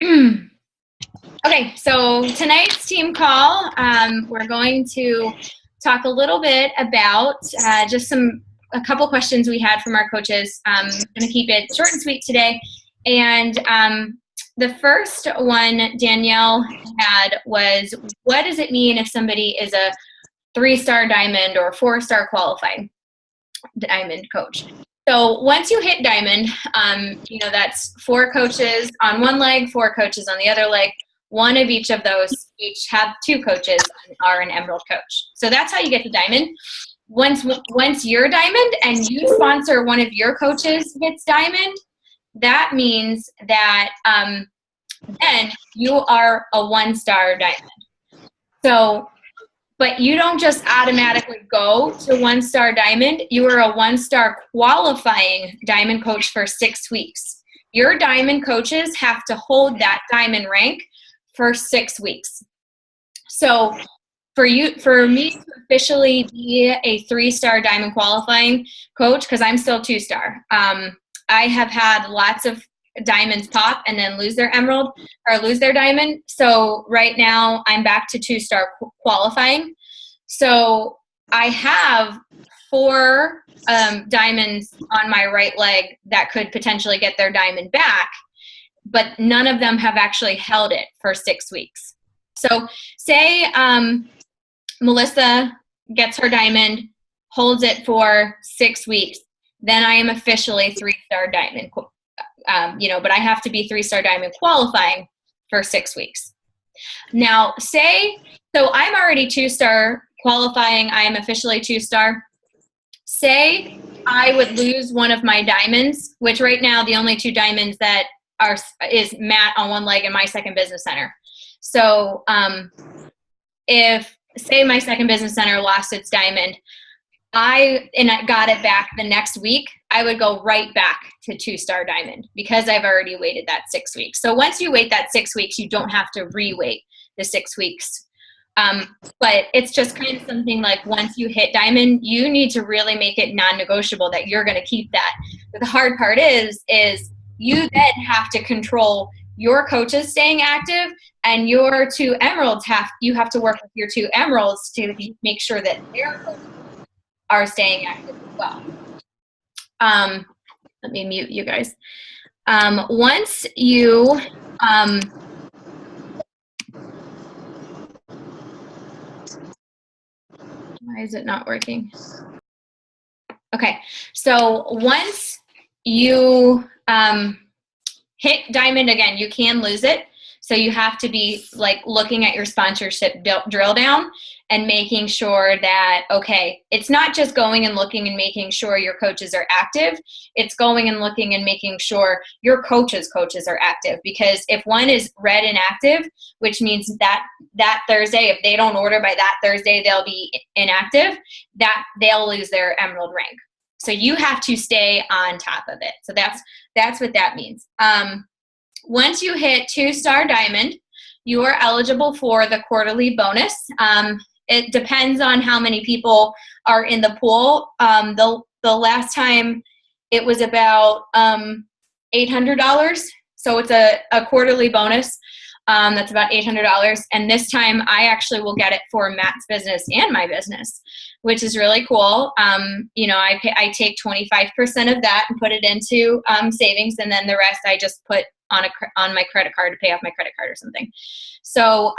Okay, so tonight's team call, we're going to talk a little bit about just a couple questions we had from our coaches. I'm going to keep it short and sweet today. And the first one Danielle had was, what does it mean if somebody is a 3-star diamond or 4-star qualified diamond coach? So once you hit diamond, that's 4 coaches on one leg, 4 coaches on the other leg. One of each of those each have 2 coaches and are an emerald coach. So that's how you get to diamond. Once you're diamond and you sponsor one of your coaches gets diamond, that means that then you are a 1-star diamond. So, but you don't just automatically go to 1-star diamond. You are a 1-star qualifying diamond coach for 6 weeks. Your diamond coaches have to hold that diamond rank for 6 weeks. So for me to officially be a 3-star diamond qualifying coach, because I'm still 2-star, I have had lots of diamonds pop and then lose their emerald or lose their diamond. So right now I'm back to 2-star qualifying. So I have 4 diamonds on my right leg that could potentially get their diamond back, but none of them have actually held it for 6 weeks. So say Melissa gets her diamond, holds it for 6 weeks, then I am officially 3-star diamond, but I have to be 3-star diamond qualifying for 6 weeks. Now so I'm already 2-star qualifying, I am officially 2-star. Say I would lose one of my diamonds, which right now the only 2 diamonds that is Matt on one leg and my second business center. So if say my second business center lost its diamond, I got it back the next week, I would go right back to 2-star diamond because I've already waited that 6 weeks. So once you wait that 6 weeks, you don't have to re-wait the 6 weeks. But it's just kind of something like once you hit diamond, you need to really make it non-negotiable that you're going to keep that. But the hard part is you then have to control your coaches staying active, and your 2 emeralds you have to work with your 2 emeralds to make sure that their coaches are staying active as well. Let me mute you guys. Once you why is it not working? Okay, so once you hit diamond again, you can lose it. So you have to be like looking at your sponsorship drill down and making sure that, okay, it's not just going and looking and making sure your coaches are active. It's going and looking and making sure your coaches are active, because if one is red and active, which means that Thursday, if they don't order by that Thursday, they'll be inactive, that they'll lose their emerald rank. So you have to stay on top of it. So that's what that means. Once you hit 2-star diamond, you are eligible for the quarterly bonus. It depends on how many people are in the pool. The last time it was about $800. So it's a quarterly bonus. That's about $800. And this time I actually will get it for Matt's business and my business, which is really cool. I take 25% of that and put it into savings, and then the rest I just put on my credit card to pay off my credit card or something. So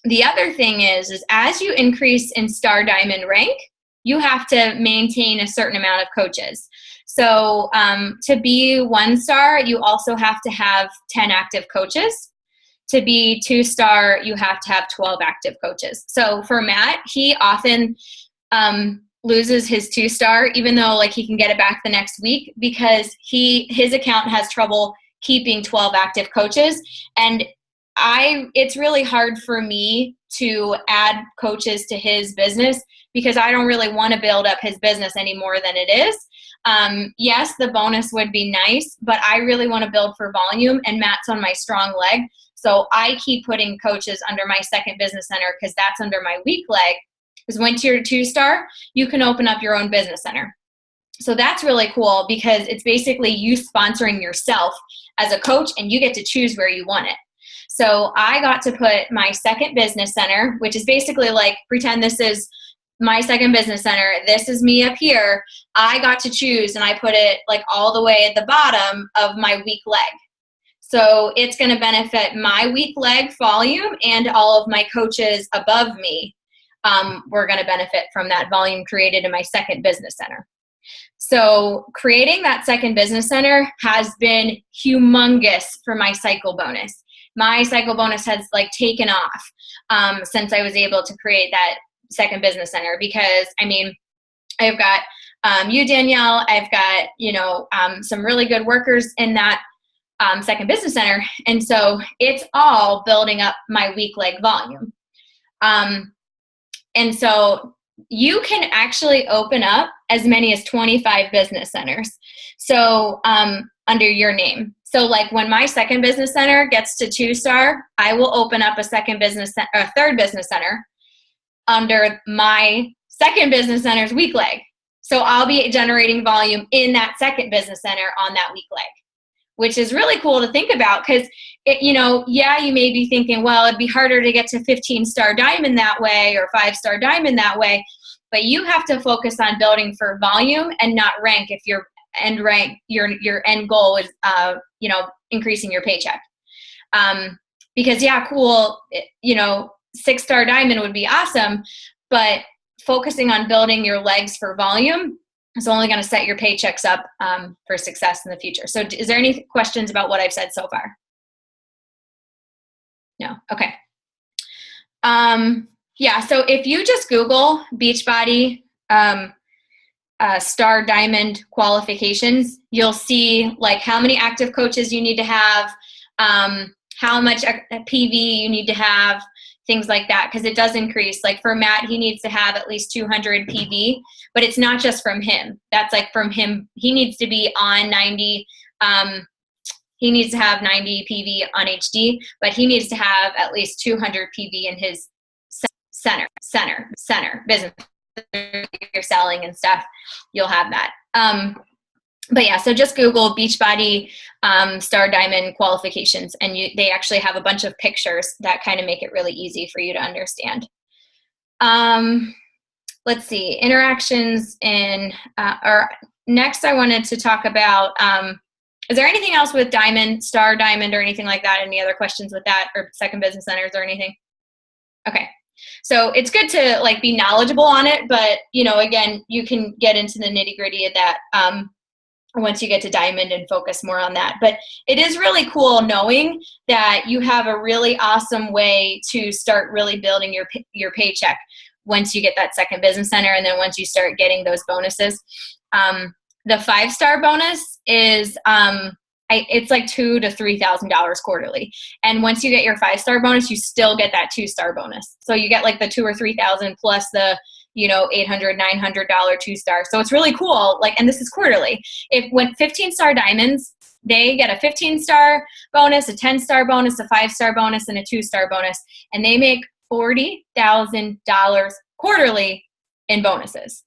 the other thing is as you increase in star diamond rank, you have to maintain a certain amount of coaches. So to be 1-star, you also have to have 10 active coaches. To be 2-star, you have to have 12 active coaches. So for Matt, he often loses his 2-star, even though like he can get it back the next week, because his account has trouble keeping 12 active coaches. And it's really hard for me to add coaches to his business because I don't really want to build up his business any more than it is. Yes, the bonus would be nice, but I really want to build for volume, and Matt's on my strong leg. So I keep putting coaches under my second business center because that's under my weak leg. Because once you're 2-star, you can open up your own business center. So that's really cool because it's basically you sponsoring yourself as a coach, and you get to choose where you want it. So I got to put my second business center, which is basically like, pretend this is my second business center. This is me up here. I got to choose, and I put it like all the way at the bottom of my weak leg. So it's going to benefit my weak leg volume, and all of my coaches above me we're going to benefit from that volume created in my second business center. So creating that second business center has been humongous for my cycle bonus. My cycle bonus has like taken off since I was able to create that second business center, because I mean, I've got you, Danielle, I've got, some really good workers in that second business center. And so it's all building up my weak leg volume. And so you can actually open up as many as 25 business centers. So under your name. So like when my second business center gets to 2-star, I will open up a third business center under my second business center's weak leg. So I'll be generating volume in that second business center on that weak leg, which is really cool to think about, because you may be thinking, well, it'd be harder to get to 15-star diamond that way or 5-star diamond that way, but you have to focus on building for volume and not rank. If your end rank, your end goal is increasing your paycheck. Because cool, 6-star diamond would be awesome, but focusing on building your legs for volume is only going to set your paychecks up for success in the future. So is there any questions about what I've said so far? No? Okay. So if you just Google Beachbody star diamond qualifications, you'll see like how many active coaches you need to have, how much PV you need to have, things like that, because it does increase. Like for Matt, he needs to have at least 200 PV, but it's not just from him. That's like from him. He needs to be on 90. He needs to have 90 PV on HD, but he needs to have at least 200 PV in his center business. If you're selling and stuff, you'll have that. So just Google Beachbody star diamond qualifications, and they actually have a bunch of pictures that kind of make it really easy for you to understand. Let's see, interactions next I wanted to talk about, is there anything else with diamond, star diamond, or anything like that? Any other questions with that, or second business centers or anything? Okay. So it's good to like be knowledgeable on it, but again, you can get into the nitty gritty of that once you get to diamond and focus more on that. But it is really cool knowing that you have a really awesome way to start really building your paycheck once you get that second business center, and then once you start getting those bonuses. The 5-star bonus is it's like $2,000 to $3,000 quarterly. And once you get your 5-star bonus, you still get that 2-star bonus. So you get like the $2,000 or $3,000 plus the $800, $900 2-star. So it's really cool. Like, and this is quarterly. If when 15-star diamonds, they get a 15-star bonus, a 10-star bonus, a 5-star bonus, and a 2-star bonus, and they make $40,000 quarterly in bonuses.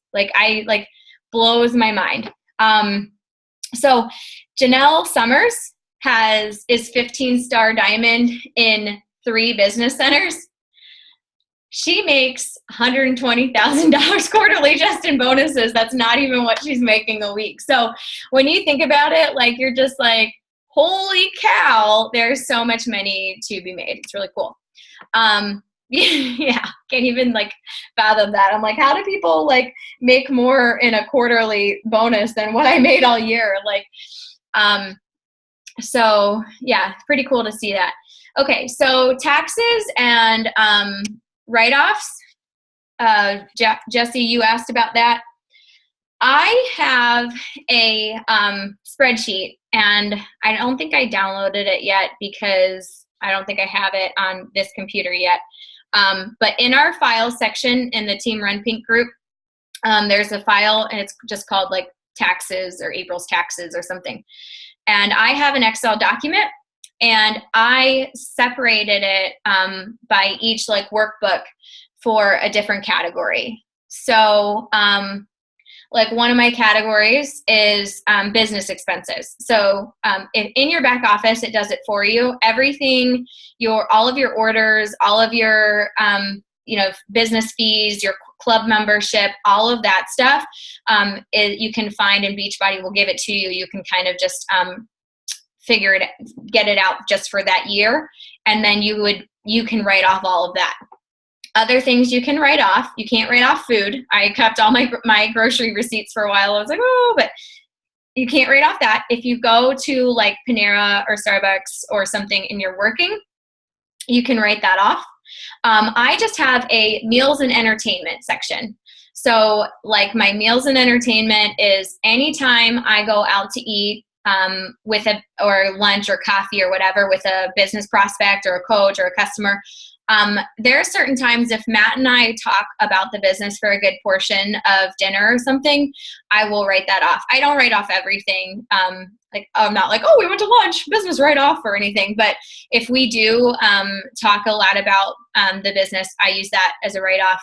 Blows my mind. So Janelle Summers is 15-star diamond in 3 business centers. She makes $120,000 quarterly just in bonuses. That's not even what she's making a week. So when you think about it, like, you're just like, holy cow, there's so much money to be made. It's really cool. Can't even like fathom that. I'm like, how do people like make more in a quarterly bonus than what I made all year? Like, so yeah, it's pretty cool to see that. Okay, so taxes and write-offs. Jesse, you asked about that. I have a spreadsheet, and I don't think I downloaded it yet because I don't think I have it on this computer yet. But in our files section in the Team Run Pink group, there's a file, and it's just called like taxes or April's taxes or something. And I have an Excel document, and I separated it by each like workbook for a different category. So like one of my categories is business expenses. So if in your back office, it does it for you. Everything, all of your orders, all of your business fees, your club membership, all of that stuff, you can find in Beachbody. Will give it to you. You can kind of just get it out just for that year, and then you can write off all of that. Other things you can write off. You can't write off food. I kept all my grocery receipts for a while. I was like, oh, but you can't write off that. If you go to like Panera or Starbucks or something and you're working, you can write that off. I just have a meals and entertainment section. So like my meals and entertainment is anytime I go out to eat or lunch or coffee or whatever with a business prospect or a coach or a customer. There are certain times if Matt and I talk about the business for a good portion of dinner or something, I will write that off. I don't write off everything. I'm not like, oh, we went to lunch, business write off or anything. But if we do talk a lot about the business, I use that as a write off.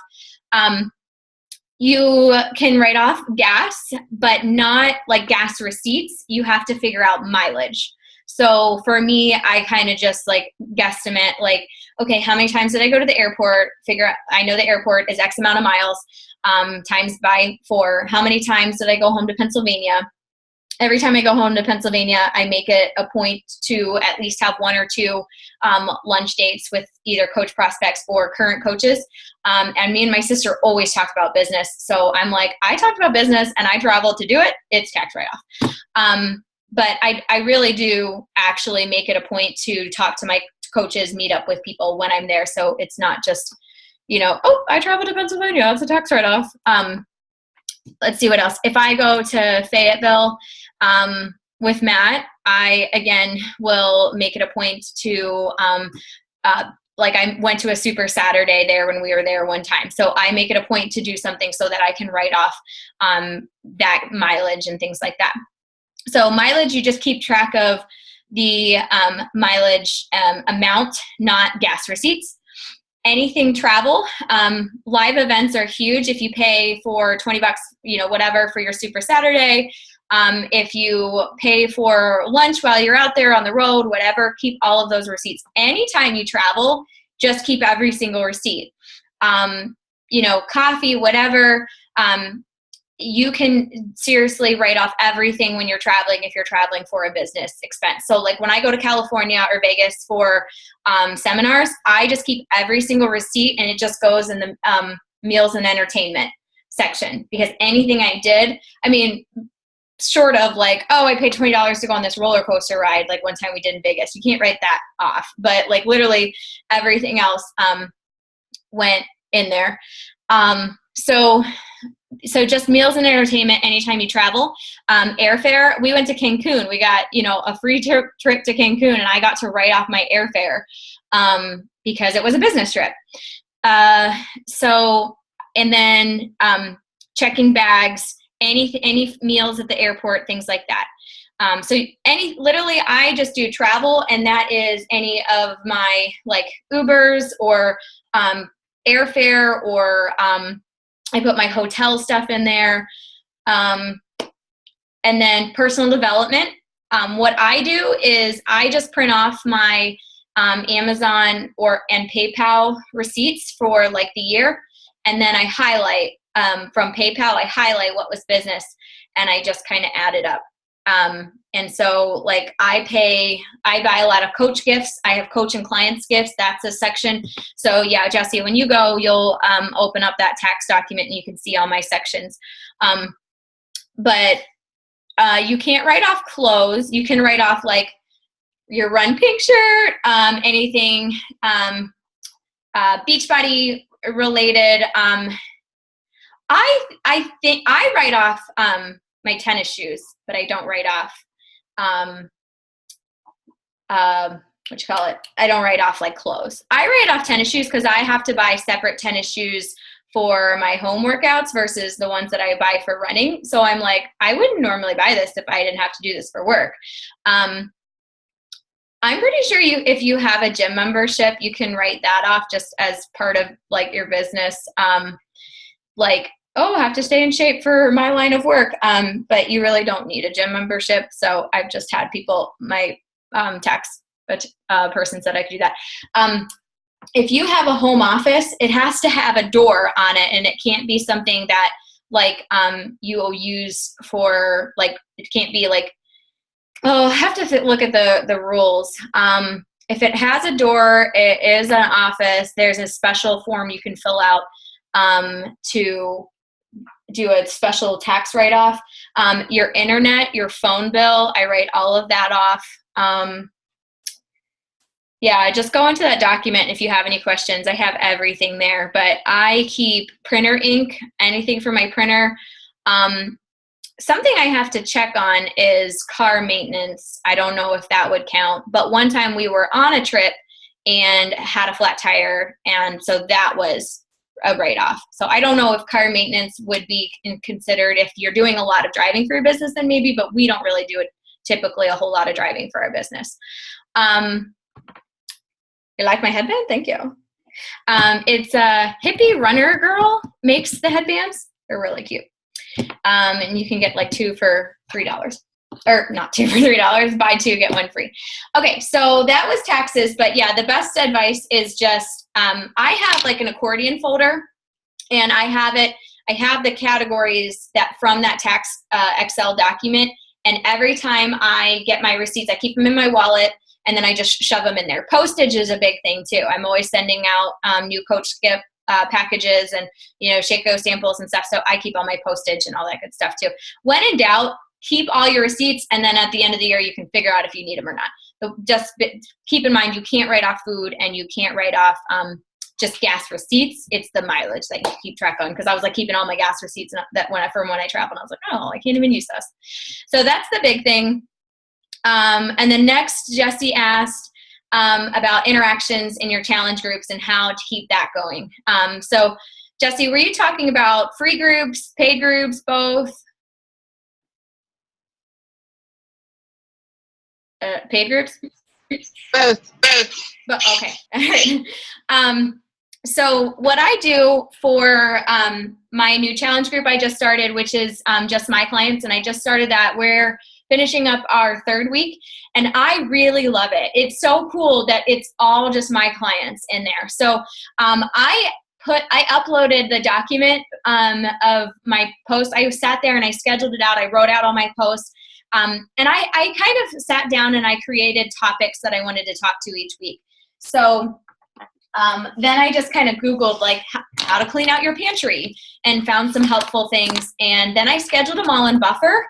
You can write off gas, but not like gas receipts. You have to figure out mileage. So for me, I kind of just like guesstimate like, okay, how many times did I go to the airport? I know the airport is X amount of miles, times by 4. How many times did I go home to Pennsylvania? Every time I go home to Pennsylvania, I make it a point to at least have 1 or 2 lunch dates with either coach prospects or current coaches. And me and my sister always talk about business. So I'm like, I talked about business and I traveled to do it. It's tax write-off. But I really do actually make it a point to talk to my coaches, meet up with people when I'm there. So it's not just, oh, I traveled to Pennsylvania. It's a tax write-off. Let's see what else. If I go to Fayetteville with Matt, I, again, will make it a point to, like I went to a Super Saturday there when we were there one time. So I make it a point to do something so that I can write off that mileage and things like that. So mileage, you just keep track of the mileage amount, not gas receipts. Anything travel, live events are huge. If you pay for $20, whatever for your Super Saturday, if you pay for lunch while you're out there on the road, whatever, keep all of those receipts. Anytime you travel, just keep every single receipt. Coffee, whatever, you can seriously write off everything when you're traveling if you're traveling for a business expense. So like when I go to California or Vegas for seminars, I just keep every single receipt and it just goes in the meals and entertainment section, because anything I did, short of like, oh, I paid $20 to go on this roller coaster ride, like one time we did in Vegas, you can't write that off. But like literally everything else went in there. So just meals and entertainment anytime you travel. Airfare, we went to Cancun. We got, a free trip to Cancun, and I got to write off my airfare because it was a business trip. And then checking bags, any meals at the airport, things like that. Literally I just do travel, and that is any of my like Ubers or airfare, or I put my hotel stuff in there. And then personal development. What I do is I just print off my Amazon and PayPal receipts for like the year. And then I highlight from PayPal, I highlight what was business, and I just kind of add it up. And so like I buy a lot of coach gifts. I have coach and clients gifts. That's a section. So yeah, Jesse, when you go, you'll open up that tax document and you can see all my sections. But you can't write off clothes. You can write off like your Run Pink shirt, anything Beachbody related. I think I write off my tennis shoes, but I don't write off I don't write off like clothes. I write off tennis shoes because I have to buy separate tennis shoes for my home workouts versus the ones that I buy for running. So I'm like, I wouldn't normally buy this if I didn't have to do this for work. I'm pretty sure if you have a gym membership, you can write that off just as part of like your business. Like oh, I have to stay in shape for my line of work. But you really don't need a gym membership. So I've just had people, my tax person said I could do that. If you have a home office, it has to have a door on it, and it can't be something that like you will use for like, it can't be like, oh, I have to look at the rules. If it has a door, it is an office. There's a special form you can fill out to do a special tax write-off. Your internet, your phone bill, I write all of that off. Yeah, just go into that document if you have any questions. I have everything there, but I keep printer ink, anything for my printer. Something I have to check on is car maintenance. I don't know if that would count, but one time we were on a trip and had a flat tire, and so that was a write-off. So I don't know if car maintenance would be considered if you're doing a lot of driving for your business, then maybe, but we don't really do it typically a whole lot of driving for our business. You like my headband? Thank you. It's a hippie runner girl makes the headbands. They're really cute. And you can get like 2 for $3. Or not 2 for $3. Buy 2, get 1 free. Okay, so that was taxes. But yeah, the best advice is just, I have like an accordion folder, and I have the categories that from that tax Excel document. And every time I get my receipts, I keep them in my wallet, and then I just shove them in there. Postage is a big thing too. I'm always sending out new Coach Skip packages and, Shaco samples and stuff. So I keep all my postage and all that good stuff too. When in doubt, keep all your receipts, and then at the end of the year, you can figure out if you need them or not. So just keep in mind, you can't write off food, and you can't write off just gas receipts. It's the mileage that you keep track on. Because I was like keeping all my gas receipts from when I traveled. I was like, oh, I can't even use those. So that's the big thing. And then next, Jesse asked about interactions in your challenge groups and how to keep that going. So Jesse, were you talking about free groups, paid groups, both? Paid groups? Both. But okay. So what I do for my new challenge group I just started, which is just my clients, and I just started that. We're finishing up our 3rd week, and I really love it. It's so cool that it's all just my clients in there. So I uploaded the document of my post. I sat there and I scheduled it out. I wrote out all my posts. And I kind of sat down and I created topics that I wanted to talk to each week. So then I just kind of Googled like how to clean out your pantry and found some helpful things. And then I scheduled them all in Buffer.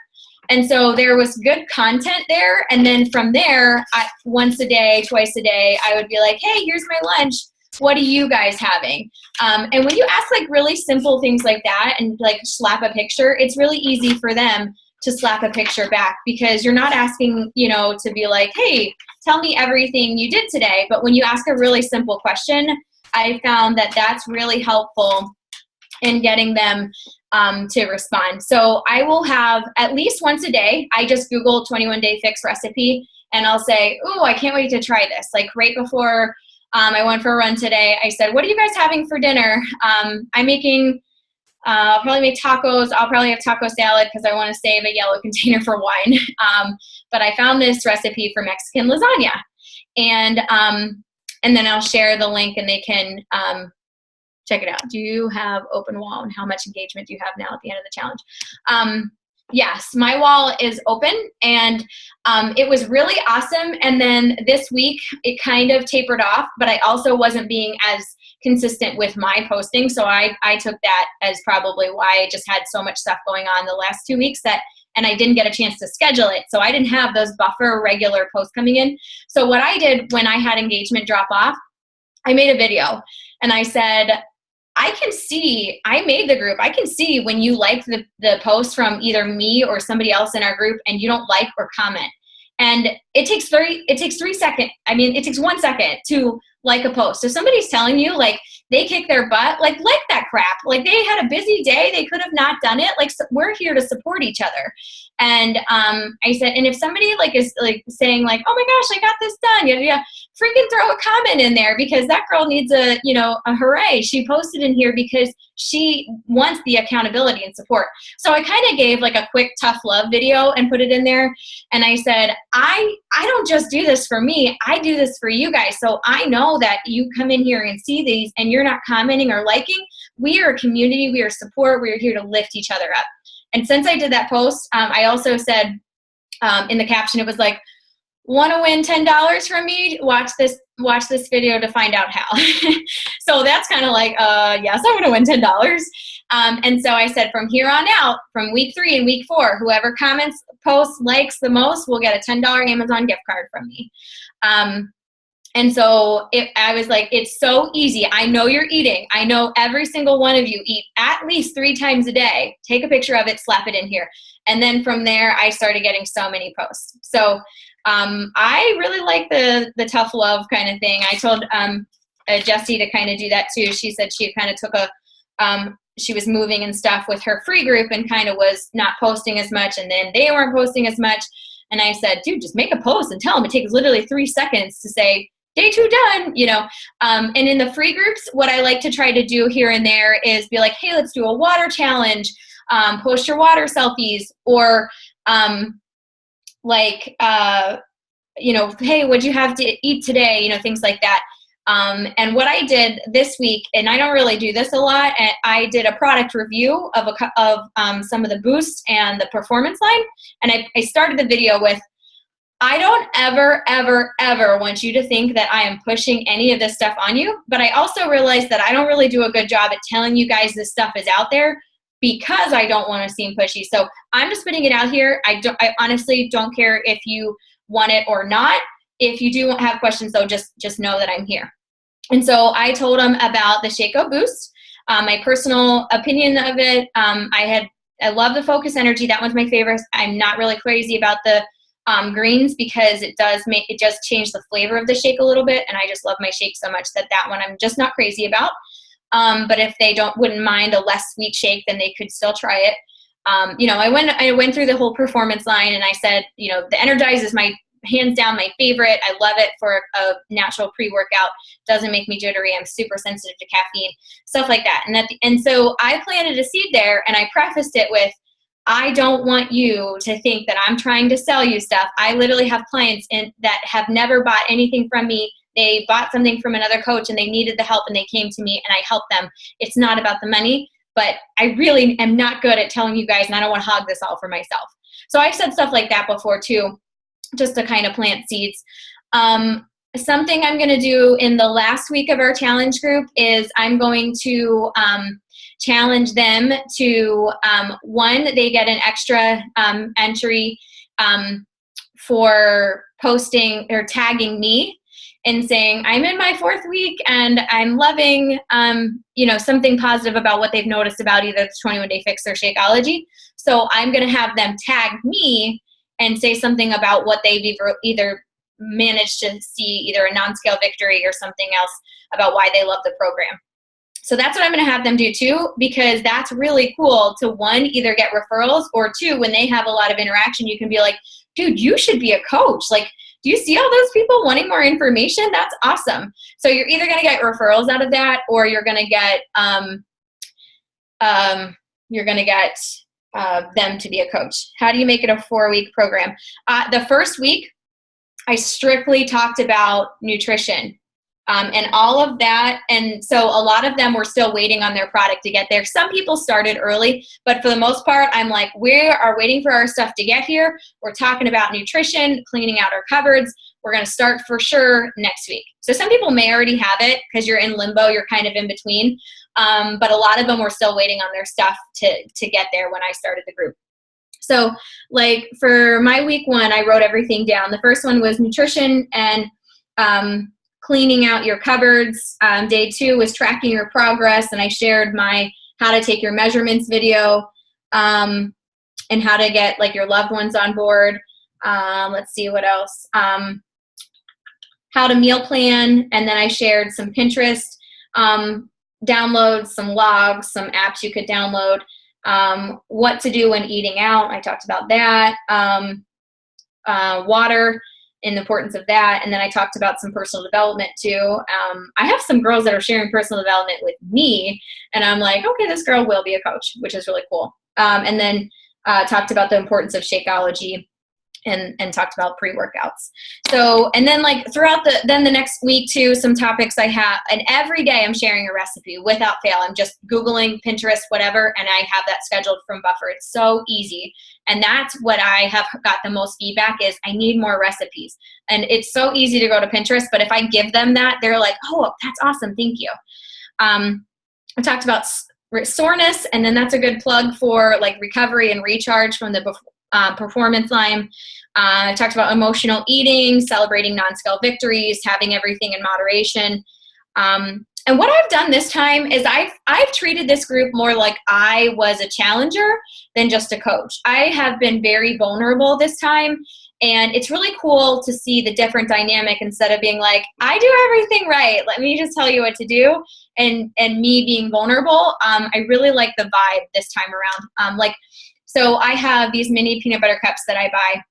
And so there was good content there. And then from there, once a day, twice a day, I would be like, hey, here's my lunch. What are you guys having? And when you ask like really simple things like that and like slap a picture, it's really easy for them to slap a picture back, because you're not asking, to be like, hey, tell me everything you did today. But when you ask a really simple question, I found that that's really helpful in getting them to respond. So I will have at least once a day, I just Google 21-day fix recipe, and I'll say, oh, I can't wait to try this. Like right before I went for a run today, I said, what are you guys having for dinner? I'm making I'll probably make tacos. I'll probably have taco salad because I want to save a yellow container for wine. But I found this recipe for Mexican lasagna. And then I'll share the link and they can check it out. Do you have open wall, and how much engagement do you have now at the end of the challenge? Yes, my wall is open, and it was really awesome. And then this week it kind of tapered off, but I also wasn't being as consistent with my posting. So I took that as probably why I just had so much stuff going on the last 2 weeks and I didn't get a chance to schedule it. So I didn't have those buffer regular posts coming in. So what I did when I had engagement drop off, I made a video and I said, I can see, I made the group, I can see when you like the post from either me or somebody else in our group and you don't like or comment. And it takes 3 seconds. I mean, it takes 1 second to like a post. If somebody's telling you like they kicked their butt, like that crap. Like they had a busy day. They could have not done it. Like, so we're here to support each other. And I said, and if somebody like is like saying like, oh my gosh, I got this done, yeah, freaking throw a comment in there, because that girl needs a, you know, a hooray. She posted in here because she wants the accountability and support. So I kind of gave like a quick tough love video and put it in there. And I said, I don't just do this for me. I do this for you guys. So I know that you come in here and see these and you're not commenting or liking. We are a community. We are support. We are here to lift each other up. And since I did that post, I also said in the caption, it was like, want to win $10 from me? Watch this video to find out how. So that's kind of like, yes, I want to win $10. And so I said, from here on out, from week 3 and week 4, whoever comments, posts, likes the most will get a $10 Amazon gift card from me. And so I was like, it's so easy. I know you're eating. I know every single one of you eat at least 3 times a day. Take a picture of it, slap it in here. And then from there, I started getting so many posts. So I really like the tough love kind of thing. I told Jessie to kind of do that too. She said she kind of took she was moving and stuff with her free group and kind of was not posting as much, and then they weren't posting as much. And I said, dude, just make a post and tell them. It takes literally 3 seconds to say, day 2 done, you know. And in the free groups, what I like to try to do here and there is be like, hey, let's do a water challenge, post your water selfies, or you know, hey, what'd you have to eat today? You know, things like that. And what I did this week, and I don't really do this a lot, and I did a product review of some of the Boost and the Performance line. And I started the video with, I don't ever, ever, ever want you to think that I am pushing any of this stuff on you. But I also realized that I don't really do a good job at telling you guys this stuff is out there, because I don't want to seem pushy. So I'm just putting it out here. I honestly don't care if you want it or not. If you do have questions, though, just know that I'm here. And so I told them about the Shakeout Boost, my personal opinion of it. I love the Focus Energy. That one's my favorite. I'm not really crazy about the greens, because it just change the flavor of the shake a little bit. And I just love my shake so much that one I'm just not crazy about. But if they wouldn't mind a less sweet shake, then they could still try it. You know, I went through the whole Performance line, and I said, you know, the Energize is my hands down my favorite. I love it for a natural pre-workout. Doesn't make me jittery. I'm super sensitive to caffeine, stuff like that. And so I planted a seed there, and I prefaced it with, I don't want you to think that I'm trying to sell you stuff. I literally have clients that have never bought anything from me. They bought something from another coach and they needed the help, and they came to me and I helped them. It's not about the money, but I really am not good at telling you guys, and I don't want to hog this all for myself. So I've said stuff like that before too, just to kind of plant seeds. Something I'm going to do in the last week of our challenge group is I'm going to challenge them to, one, they get an extra entry for posting or tagging me and saying, I'm in my 4th week and I'm loving, you know, something positive about what they've noticed about either the 21-Day Fix or Shakeology. So I'm going to have them tag me and say something about what they've either managed to see, either a non-scale victory or something else about why they love the program. So that's what I'm going to have them do too, because that's really cool to, one, either get referrals, or 2, when they have a lot of interaction, you can be like, dude, you should be a coach. Like, do you see all those people wanting more information? That's awesome. So you're either going to get referrals out of that, or you're going to get them to be a coach. How do you make it a 4-week program? The first week, I strictly talked about nutrition. And all of that. And so a lot of them were still waiting on their product to get there. Some people started early, but for the most part, I'm like, we are waiting for our stuff to get here. We're talking about nutrition, cleaning out our cupboards. We're going to start for sure next week. So some people may already have it because you're in limbo, you're kind of in between. But a lot of them were still waiting on their stuff to get there when I started the group. So like for my week 1, I wrote everything down. The first one was nutrition and cleaning out your cupboards. Day 2 was tracking your progress, and I shared my how to take your measurements video, and how to get like your loved ones on board. Let's see what else. How to meal plan, and then I shared some Pinterest downloads, some logs, some apps you could download. What to do when eating out, I talked about that. Water and the importance of that. And then I talked about some personal development too. I have some girls that are sharing personal development with me, and I'm like, okay, this girl will be a coach, which is really cool. And then talked about the importance of Shakeology, and talked about pre-workouts. So, and then like throughout the next week too, some topics I have, and every day I'm sharing a recipe without fail. I'm just Googling, Pinterest, whatever, and I have that scheduled from Buffer. It's so easy. And that's what I have got the most feedback is I need more recipes. And it's so easy to go to Pinterest, but if I give them that, they're like, oh, that's awesome. Thank you. I talked about soreness, and then that's a good plug for like recovery and recharge from the performance line. I talked about emotional eating, celebrating non-scale victories, having everything in moderation. And what I've done this time is I've treated this group more like I was a challenger than just a coach. I have been very vulnerable this time, and it's really cool to see the different dynamic instead of being like, I do everything right, let me just tell you what to do, and me being vulnerable. I really like the vibe this time around. So I have these mini peanut butter cups that I buy,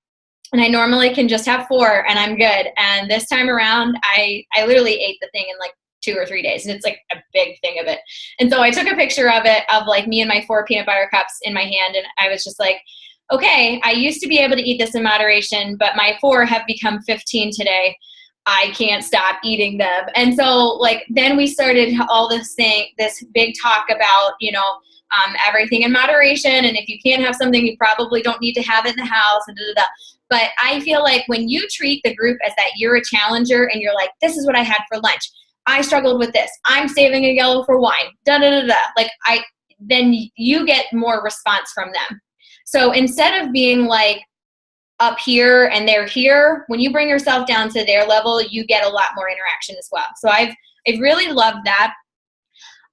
and I normally can just have 4 and I'm good. And this time around, I literally ate the thing in like 2 or 3 days, and it's like a big thing of it. And so I took a picture of it, of like me and my 4 peanut butter cups in my hand, and I was just like, okay, I used to be able to eat this in moderation, but my 4 have become 15 today. I can't stop eating them. And so like then we started all this big talk about, everything in moderation, and if you can't have something, you probably don't need to have it in the house, and But I feel like when you treat the group as that you're a challenger, and you're like, this is what I had for lunch, I struggled with this, I'm saving a yellow for wine, then you get more response from them. So instead of being like up here and they're here, when you bring yourself down to their level, you get a lot more interaction as well. So I've really loved that.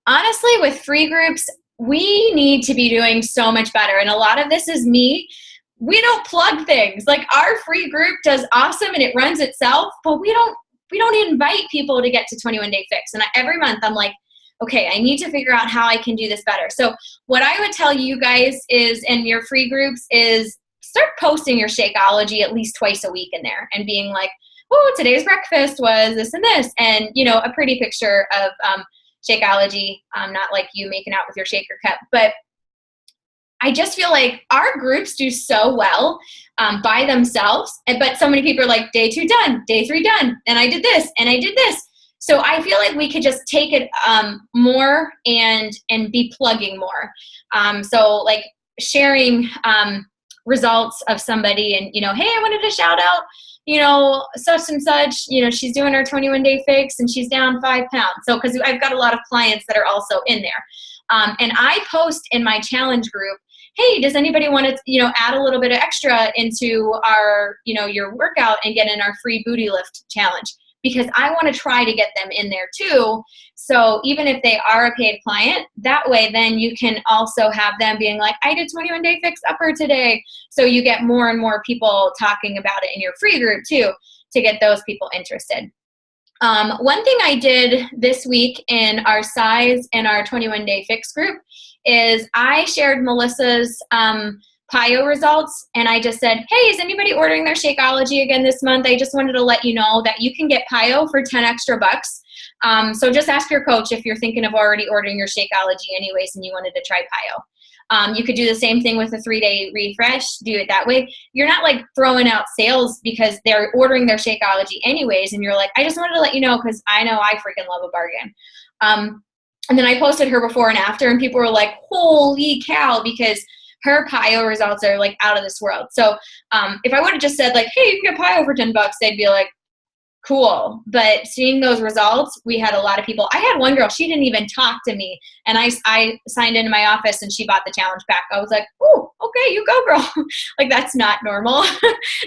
Honestly, with free groups, we need to be doing so much better. And a lot of this is me. We don't plug things. Like our free group does awesome and it runs itself, but we don't invite people to get to 21 Day Fix. And every month I'm like, okay, I need to figure out how I can do this better. So what I would tell you guys is in your free groups is start posting your Shakeology at least twice a week in there and being like, oh, today's breakfast was this and this. And, a pretty picture of Shakeology, not like you making out with your shaker cup. But I just feel like our groups do so well by themselves. But so many people are like, day 2 done, day 3 done. And I did this and I did this. So I feel like we could just take it more and be plugging more. So like sharing results of somebody and, hey, I wanted to shout out, such and such, she's doing her 21 Day Fix and she's down 5 pounds. So, cause I've got a lot of clients that are also in there. And I post in my challenge group, hey, does anybody want to, add a little bit of extra into our, your workout and get in our free booty lift challenge? Because I want to try to get them in there too. So even if they are a paid client, that way then you can also have them being like, I did 21 Day Fix upper today. So you get more and more people talking about it in your free group too, to get those people interested. One thing I did this week in our size and our 21 Day Fix group is I shared Melissa's PIO results, and I just said, hey, is anybody ordering their Shakeology again this month? I just wanted to let you know that you can get PIO for 10 extra bucks. So just ask your coach if you're thinking of already ordering your Shakeology anyways and you wanted to try PIO. You could do the same thing with a 3-day refresh, do it that way. You're not like throwing out sales because they're ordering their Shakeology anyways, and you're like, I just wanted to let you know because I know I freaking love a bargain. And then I posted her before and after, and people were like, holy cow, because her PIO results are like out of this world. So if I would have just said like, hey, you can get PIO for 10 bucks, they'd be like, cool. But seeing those results, we had a lot of people. I had one girl, she didn't even talk to me. And I signed into my office and she bought the challenge pack. I was like, oh, okay, you go, girl. Like that's not normal.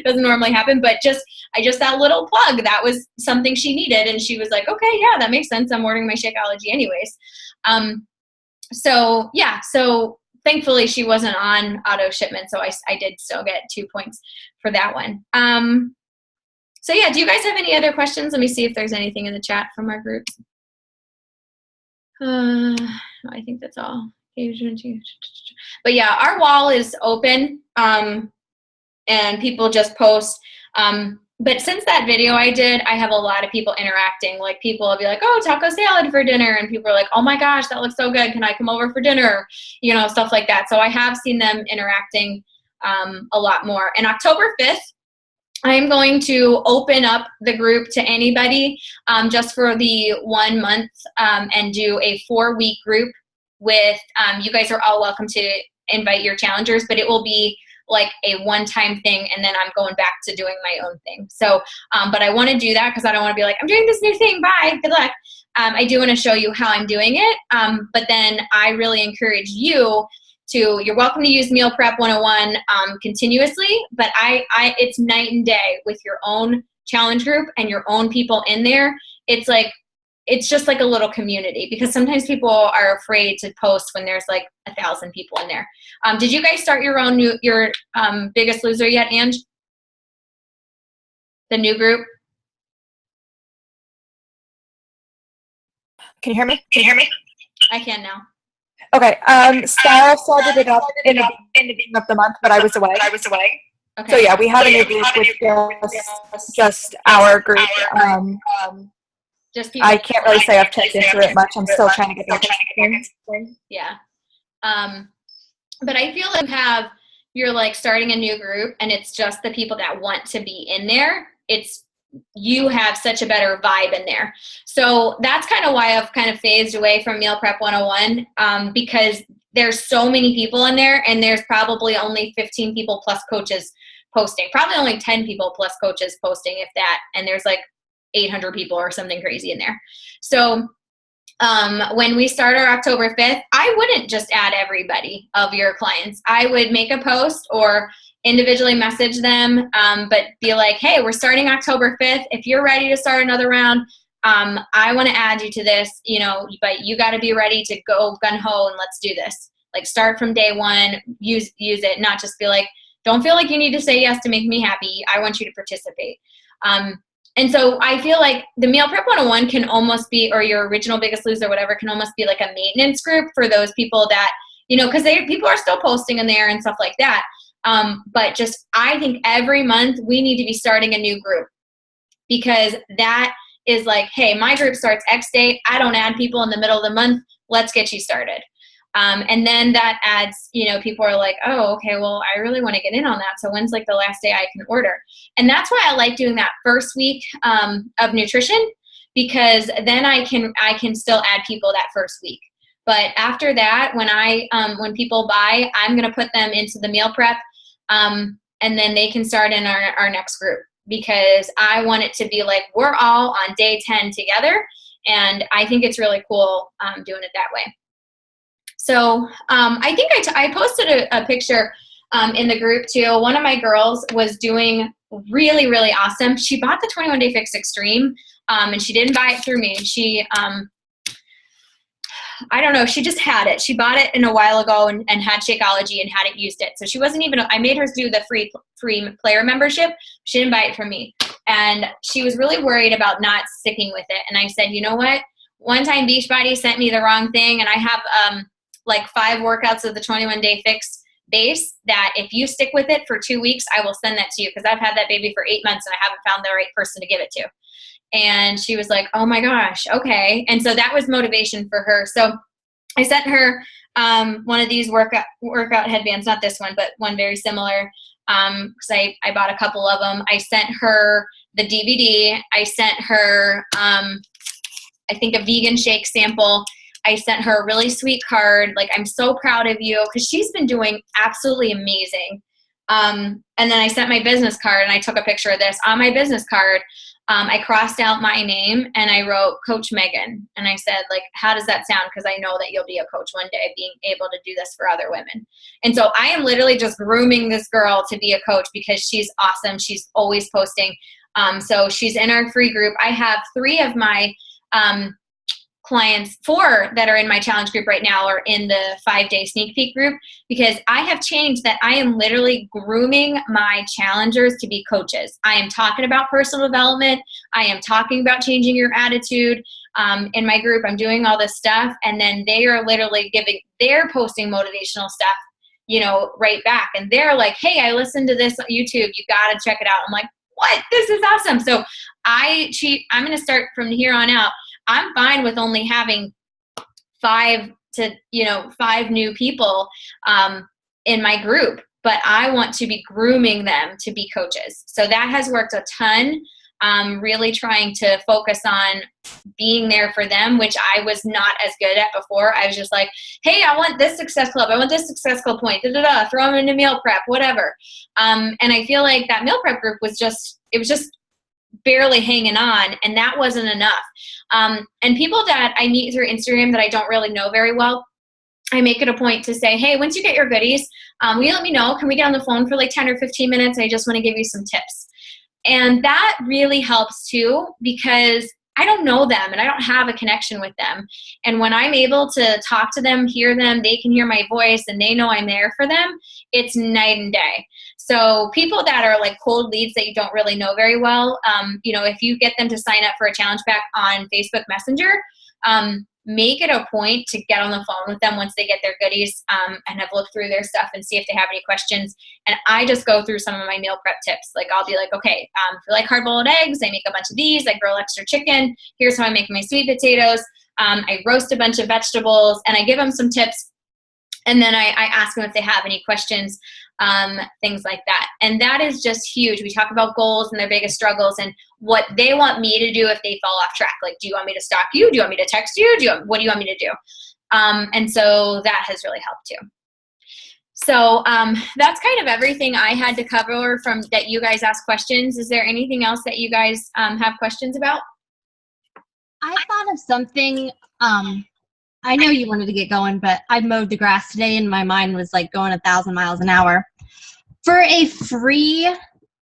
Doesn't normally happen. But that little plug, that was something she needed. And she was like, okay, yeah, that makes sense. I'm ordering my Shakeology anyways. So thankfully she wasn't on auto shipment. So I did still get 2 points for that one. So yeah, do you guys have any other questions? Let me see if there's anything in the chat from our group. I think that's all. But yeah, our wall is open, and people just post. but since that video I did, I have a lot of people interacting. Like people will be like, oh, taco salad for dinner. And people are like, oh my gosh, that looks so good. Can I come over for dinner? You know, stuff like that. So I have seen them interacting a lot more. And October 5th, I'm going to open up the group to anybody just for the 1 month and do a 4-week group with, you guys are all welcome to invite your challengers, but it will be like a one-time thing, and then I'm going back to doing my own thing. So, but I want to do that because I don't want to be like, I'm doing this new thing, bye, good luck. I do want to show you how I'm doing it, but then I really encourage you to, you're welcome to use Meal Prep 101 continuously, but it's night and day with your own challenge group and your own people in there. It's like, it's just like a little community, because sometimes people are afraid to post when there's like 1,000 people in there. Did you guys start your own your Biggest Loser yet, Ange? The new group? Can you hear me? Can you hear me? I can now. Okay. Sarah started it up in the beginning of the month, but I was away. Okay. So yeah, we have a new group with just our group. Just people. I can't really say I've checked into it much. I'm still trying to get the Yeah. But I feel like you're like starting a new group and it's just the people that want to be in there. You have such a better vibe in there. So that's kind of why I've kind of phased away from Meal Prep 101 because there's so many people in there, and there's probably only 15 people plus coaches posting. Probably only 10 people plus coaches posting, if that. And there's like 800 people or something crazy in there. So when we start our October 5th, I wouldn't just add everybody of your clients. I would make a post or individually message them, but be like, hey, we're starting October 5th. If you're ready to start another round, I want to add you to this, you know, but you got to be ready to go gung-ho and let's do this. Like start from day one, use it, not just be like, don't feel like you need to say yes to make me happy. I want you to participate. And so I feel like the Meal Prep 101 can almost be, or your original Biggest Loser, whatever, can almost be like a maintenance group for those people that, you know, because people are still posting in there and stuff like that. But just, I think every month we need to be starting a new group, because that is like, hey, my group starts X date. I don't add people in the middle of the month. Let's get you started. And then that adds, you know, people are like, oh, okay, well, I really want to get in on that. So when's like the last day I can order? And that's why I like doing that first week of nutrition, because then I can still add people that first week. But after that, when people buy, I'm going to put them into the meal prep, and then they can start in our next group, because I want it to be like we're all on day 10 together. And I think it's really cool doing it that way. So I think I posted a picture in the group too. One of my girls was doing really, really awesome. She bought the 21 Day Fix Extreme, and she didn't buy it through me. She, I don't know, she just had it. She bought it a while ago and had Shakeology and hadn't used it. So she wasn't even, I made her do the free player membership. She didn't buy it from me. And she was really worried about not sticking with it. And I said, you know what? One time Beachbody sent me the wrong thing, and I have like 5 workouts of the 21 Day Fix base that if you stick with it for 2 weeks, I will send that to you, because I've had that baby for 8 months and I haven't found the right person to give it to. And she was like, oh my gosh, okay. And so that was motivation for her. So I sent her one of these workout headbands, not this one, but one very similar, because I bought a couple of them. I sent her the DVD. I sent her, I think, a vegan shake sample. I sent her a really sweet card. Like, I'm so proud of you, because she's been doing absolutely amazing. And then I sent my business card, and I took a picture of this. On my business card, I crossed out my name and I wrote Coach Megan. And I said, like, how does that sound? Because I know that you'll be a coach one day, being able to do this for other women. And so I am literally just grooming this girl to be a coach, because she's awesome. She's always posting. So she's in our free group. I have 3 of my clients, 4 that are in my challenge group right now are in the 5-day sneak peek group, because I have changed that. I am literally grooming my challengers to be coaches. I am talking about personal development. I am talking about changing your attitude. In my group, I'm doing all this stuff, and then they are literally they're posting motivational stuff, you know, right back. And they're like, hey, I listened to this on YouTube. You got to check it out. I'm like, what? This is awesome. So I'm going to start from here on out. I'm fine with only having 5 new people in my group, but I want to be grooming them to be coaches. So that has worked a ton. Really trying to focus on being there for them, which I was not as good at before. I was just like, hey, I want this success club. I want this success club point, throw them into meal prep, whatever. And I feel like that meal prep group was just barely hanging on, and that wasn't enough. And people that I meet through Instagram that I don't really know very well, I make it a point to say, hey, once you get your goodies, will you let me know? Can we get on the phone for like 10 or 15 minutes? I just want to give you some tips. And that really helps too, because I don't know them and I don't have a connection with them. And when I'm able to talk to them, hear them, they can hear my voice and they know I'm there for them, it's night and day. So people that are like cold leads that you don't really know very well, if you get them to sign up for a challenge pack on Facebook Messenger, make it a point to get on the phone with them once they get their goodies and have looked through their stuff and see if they have any questions. And I just go through some of my meal prep tips. Like I'll be like, okay, if you like hard-boiled eggs, I make a bunch of these. I grill extra chicken. Here's how I make my sweet potatoes. I roast a bunch of vegetables, and I give them some tips. And then I ask them if they have any questions, things like that. And that is just huge. We talk about goals and their biggest struggles and what they want me to do if they fall off track. Like, do you want me to stalk you? Do you want me to text you? What do you want me to do? And so that has really helped too. So that's kind of everything I had to cover from that you guys asked questions. Is there anything else that you guys have questions about? I thought of something. I know you wanted to get going, but I mowed the grass today and my mind was like going 1,000 miles an hour. For a free,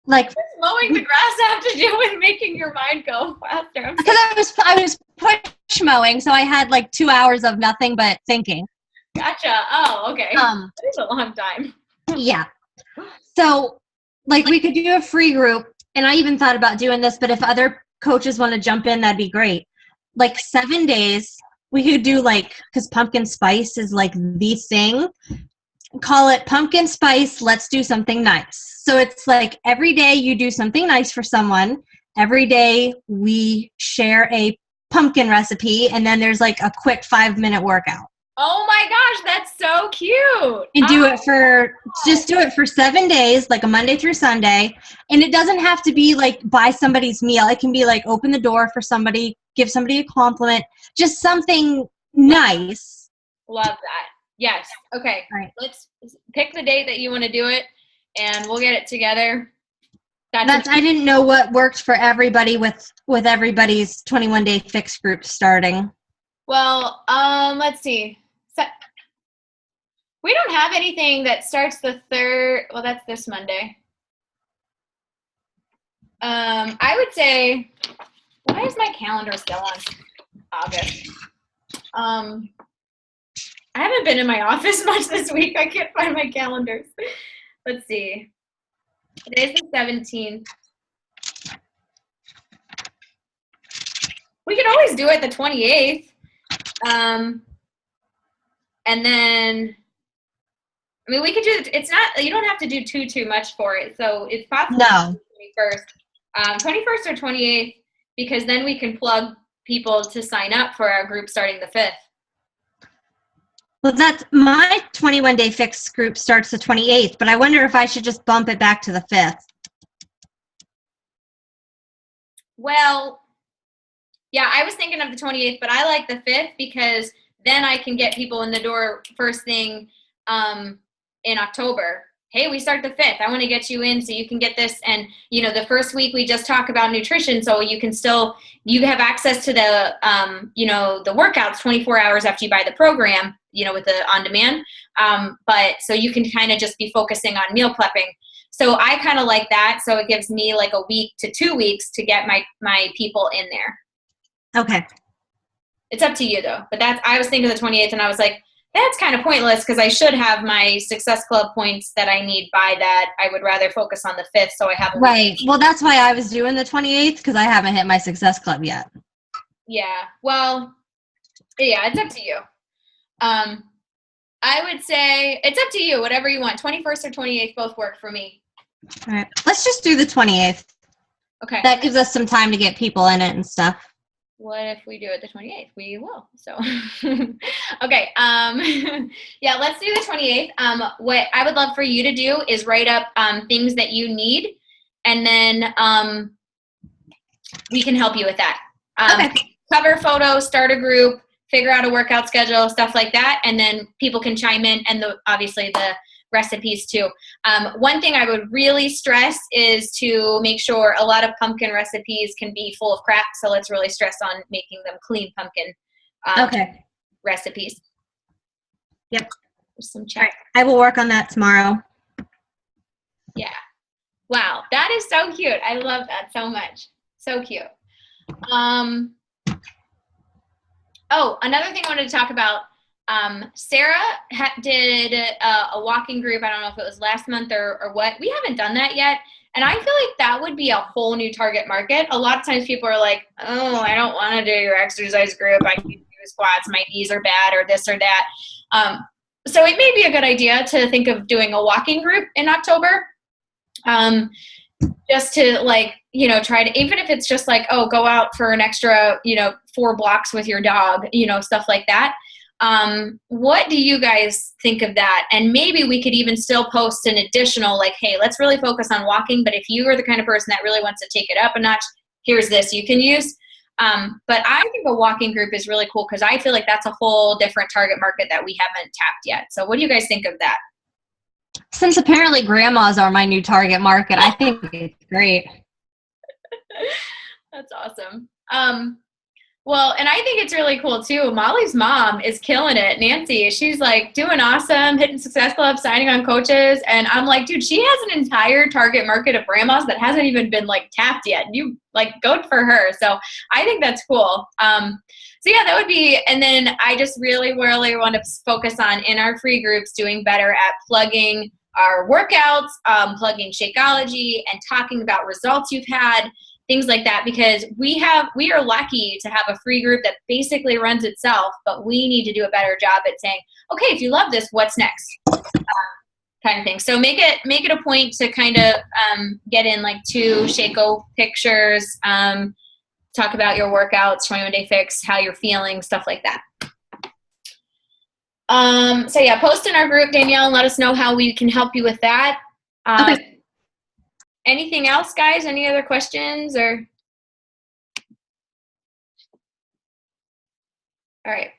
like, what does mowing the grass have to do with making your mind go faster? Because I was push mowing, so I had like 2 hours of nothing but thinking. Gotcha. Oh, okay. That is a long time. Yeah. So, like, we could do a free group, and I even thought about doing this, but if other coaches want to jump in, that'd be great. Like 7 days. We could do because pumpkin spice is like the thing. Call it pumpkin spice. Let's do something nice. So it's like every day you do something nice for someone. Every day we share a pumpkin recipe, and then there's like a quick 5-minute workout. Oh my gosh, that's so cute. And do it for 7 days, like a Monday through Sunday. And it doesn't have to be like buy somebody's meal. It can be like open the door for somebody, give somebody a compliment, just something nice. Love that. Yes. Okay. All right. Let's pick the date that you want to do it, and we'll get it together. I didn't know what worked for everybody with everybody's 21-day fix group starting. Well, let's see. We don't have anything that starts the 3rd. Well, that's this Monday. I would say, why is my calendar still on August? I haven't been in my office much this week. I can't find my calendars. Let's see. Today's the 17th. We could always do it the 28th. And then, I mean, we could do, it's not, you don't have to do too much for it. So it's possible. No. 21st or 28th, because then we can plug people to sign up for our group starting the 5th. Well, that's my 21-day fix group starts the 28th, but I wonder if I should just bump it back to the 5th. Well, yeah, I was thinking of the 28th, but I like the 5th because then I can get people in the door first thing in October. Hey, we start the 5th. I want to get you in so you can get this. And, the first week we just talk about nutrition, so you have access to the, the workouts 24 hours after you buy the program, with the on-demand. But so you can kind of just be focusing on meal prepping. So I kind of like that. So it gives me like a week to 2 weeks to get my people in there. Okay. It's up to you though. But I was thinking the 28th and I was like, that's kind of pointless because I should have my Success Club points that I need by that. I would rather focus on the 5th so I have a right. Well, that's why I was doing the 28th because I haven't hit my Success Club yet. Yeah. Well, yeah, it's up to you. I would say it's up to you, whatever you want. 21st or 28th both work for me. All right. Let's just do the 28th. Okay. That gives us some time to get people in it and stuff. What if we do it the 28th? We will. So, okay. Yeah, let's do the 28th. What I would love for you to do is write up things that you need, and then we can help you with that. Okay. Cover photo, start a group, figure out a workout schedule, stuff like that, and then people can chime in, and obviously the recipes too. One thing I would really stress is to make sure a lot of pumpkin recipes can be full of crap, so let's really stress on making them clean pumpkin recipes. Yep. There's some All right. I will work on that tomorrow. Yeah. Wow, that is so cute. I love that so much. So cute. Oh, another thing I wanted to talk about. Sarah did a walking group. I don't know if it was last month or what. We haven't done that yet. And I feel like that would be a whole new target market. A lot of times people are like, oh, I don't want to do your exercise group. I can't do squats. My knees are bad or this or that. So it may be a good idea to think of doing a walking group in October. Just to try to, even if it's just like, oh, go out for an extra, 4 blocks with your dog, stuff like that. What do you guys think of that? And maybe we could even still post an additional, like, hey, let's really focus on walking. But if you are the kind of person that really wants to take it up a notch, here's this you can use. But I think a walking group is really cool because I feel like that's a whole different target market that we haven't tapped yet. So what do you guys think of that? Since apparently grandmas are my new target market, I think it's great. That's awesome. Well, and I think it's really cool too. Molly's mom is killing it. Nancy, she's like doing awesome, hitting Success Club, signing on coaches. And I'm like, dude, she has an entire target market of grandmas that hasn't even been tapped yet. You go for her. So I think that's cool. So yeah, that would be, and then I just really, really want to focus on in our free groups doing better at plugging our workouts, plugging Shakeology and talking about results you've had, things like that, because we are lucky to have a free group that basically runs itself, but we need to do a better job at saying, okay, if you love this, what's next? Kind of thing. So make it a point to kind of get in 2 Shako pictures, talk about your workouts, 21-day fix, how you're feeling, stuff like that. So yeah, post in our group, Danielle, and let us know how we can help you with that. Okay. Anything else, guys? Any other questions or? All right.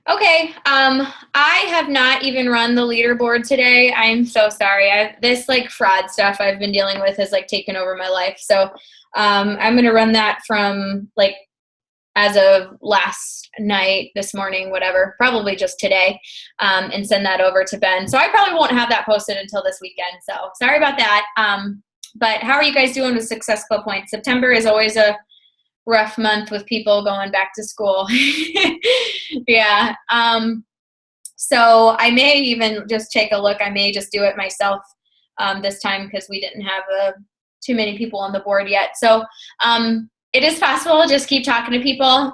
Okay. I have not even run the leaderboard today. I'm so sorry. This fraud stuff I've been dealing with has taken over my life. So, I'm going to run that from as of last night, this morning, whatever, probably just today, and send that over to Ben. So I probably won't have that posted until this weekend. So sorry about that. But how are you guys doing with Success Club points? September is always a rough month with people going back to school. Yeah. So I may even just take a look. I may just do it myself this time because we didn't have too many people on the board yet. So it is possible. Just keep talking to people.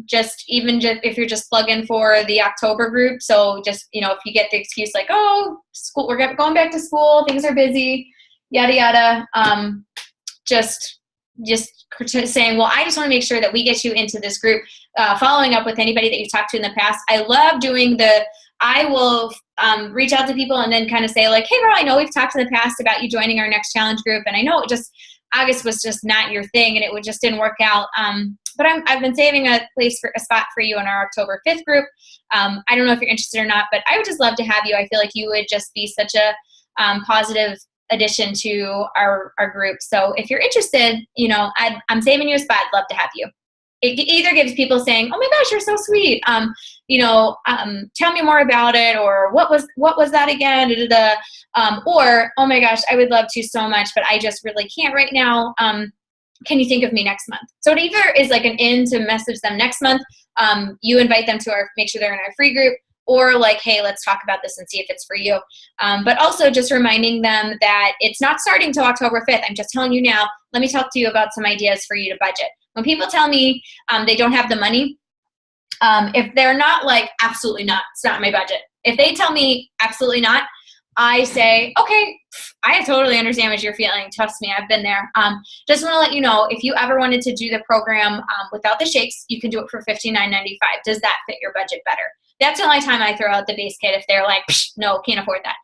Just if you're just plugging for the October group. So just, if you get the excuse oh, school, we're going back to school, things are busy, yada, yada. Just saying, well, I just want to make sure that we get you into this group, following up with anybody that you've talked to in the past. I love doing I will reach out to people and then kind of say hey girl, I know we've talked in the past about you joining our next challenge group. And I know August was just not your thing and it just didn't work out. But I've been saving a spot for you in our October 5th group. I don't know if you're interested or not, but I would just love to have you. I feel like you would just be such a positive addition to our group. So if you're interested, I'm saving you a spot. I'd love to have you. It either gives people saying, oh my gosh, you're so sweet. Tell me more about it, or what was that again? Or, oh my gosh, I would love to so much, but I just really can't right now. Can you think of me next month? So it either is an in to message them next month. You invite them to make sure they're in our free group, or hey, let's talk about this and see if it's for you. But also just reminding them that it's not starting till October 5th. I'm just telling you now, let me talk to you about some ideas for you to budget. When people tell me they don't have the money, if they're not absolutely not, it's not my budget. If they tell me absolutely not, I say, okay, I totally understand what you're feeling. Trust me, I've been there. Just want to let you know, if you ever wanted to do the program without the shakes, you can do it for $59.95. Does that fit your budget better? That's the only time I throw out the base kit, if they're like, no, can't afford that.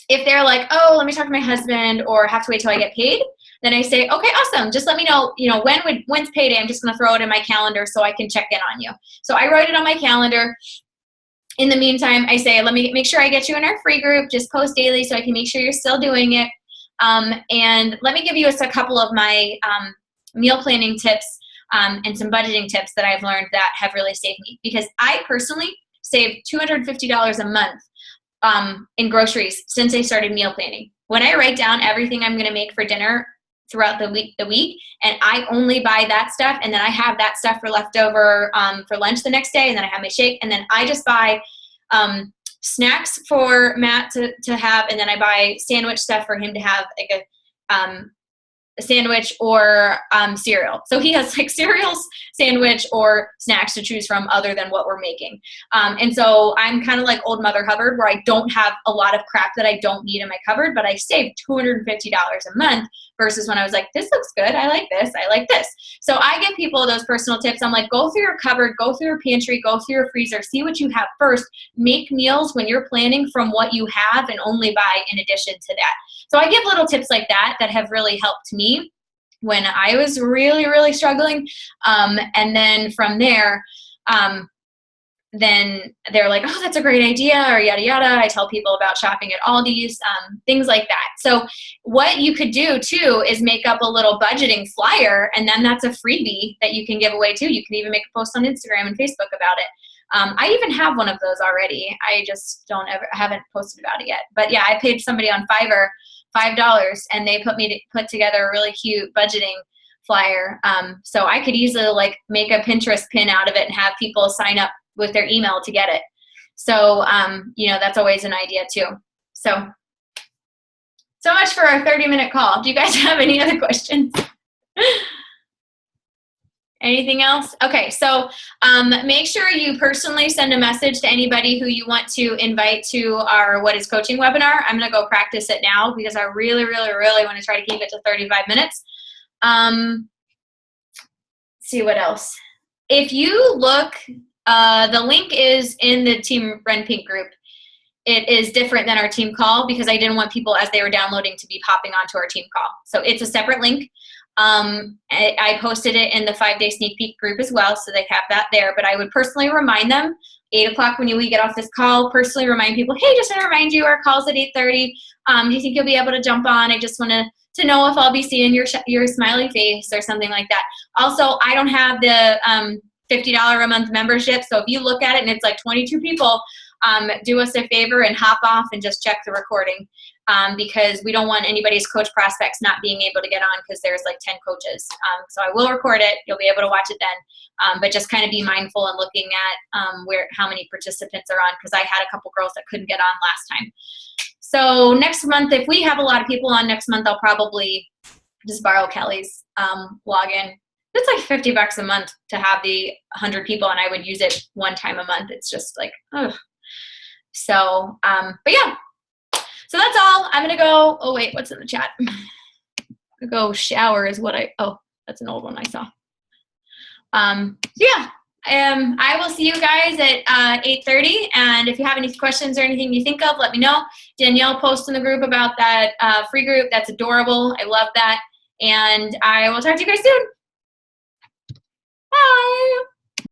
If they're like, oh, let me talk to my husband, or have to wait till I get paid, then I say, okay, awesome. Just let me know, when's payday. I'm just going to throw it in my calendar so I can check in on you. So I write it on my calendar. In the meantime, I say, let me make sure I get you in our free group. Just post daily so I can make sure you're still doing it. And let me give you a couple of my meal planning tips and some budgeting tips that I've learned that have really saved me. Because I personally saved $250 a month in groceries since I started meal planning. When I write down everything I'm going to make for dinner throughout the week, and I only buy that stuff, and then I have that stuff for leftover for lunch the next day, and then I have my shake, and then I just buy snacks for Matt to have, and then I buy sandwich stuff for him to have, like a sandwich or cereal. So he has like cereals, sandwich, or snacks to choose from other than what we're making. And so I'm kind of like old Mother Hubbard, where I don't have a lot of crap that I don't need in my cupboard, but I saved $250 a month versus when I was like, this looks good. I like this. I like this. So I give people those personal tips. I'm like, go through your cupboard, go through your pantry, go through your freezer, see what you have first. Make meals when you're planning from what you have and only buy in addition to that. So I give little tips like that have really helped me when I was really, really struggling. And then from there, then they're like, oh, that's a great idea, or yada, yada. I tell people about shopping at Aldi's, things like that. So what you could do too is make up a little budgeting flyer, and then that's a freebie that you can give away too. You can even make a post on Instagram and Facebook about it. I even have one of those already. I just haven't posted about it yet. But yeah, I paid somebody on Fiverr $5, and they put together a really cute budgeting flyer. So I could easily like make a Pinterest pin out of it and have people sign up with their email to get it. So, that's always an idea too. So much for our 30-minute call. Do you guys have any other questions? Anything else? Okay, so make sure you personally send a message to anybody who you want to invite to our What is Coaching webinar. I'm going to go practice it now because I really, really, really want to try to keep it to 35 minutes. See what else. If you look, the link is in the Team Ren Pink group. It is different than our team call because I didn't want people as they were downloading to be popping onto our team call. So it's a separate link. I posted it in the 5-day sneak peek group as well, so they have that there. But I would personally remind them 8 o'clock when we get off this call. Personally remind people, hey, just want to remind you, our call's at 8:30. Do you think you'll be able to jump on? I just want to know if I'll be seeing your smiley face or something like that. Also, I don't have the $50 a month membership, so if you look at it and it's like 22 people, do us a favor and hop off and just check the recording. Because we don't want anybody's coach prospects not being able to get on because there's like 10 coaches. So I will record it. You'll be able to watch it then. But just kind of be mindful and looking at how many participants are on, because I had a couple girls that couldn't get on last time. So next month, if we have a lot of people on next month, I'll probably just borrow Kelly's login. It's like $50 a month to have the 100 people, and I would use it one time a month. It's just like, ugh. So, but yeah. So that's all. I'm going to go. Oh, wait, what's in the chat? Go shower is what that's an old one I saw. Yeah, I will see you guys at 8:30. And if you have any questions or anything you think of, let me know. Danielle posted in the group about that free group. That's adorable. I love that. And I will talk to you guys soon. Bye.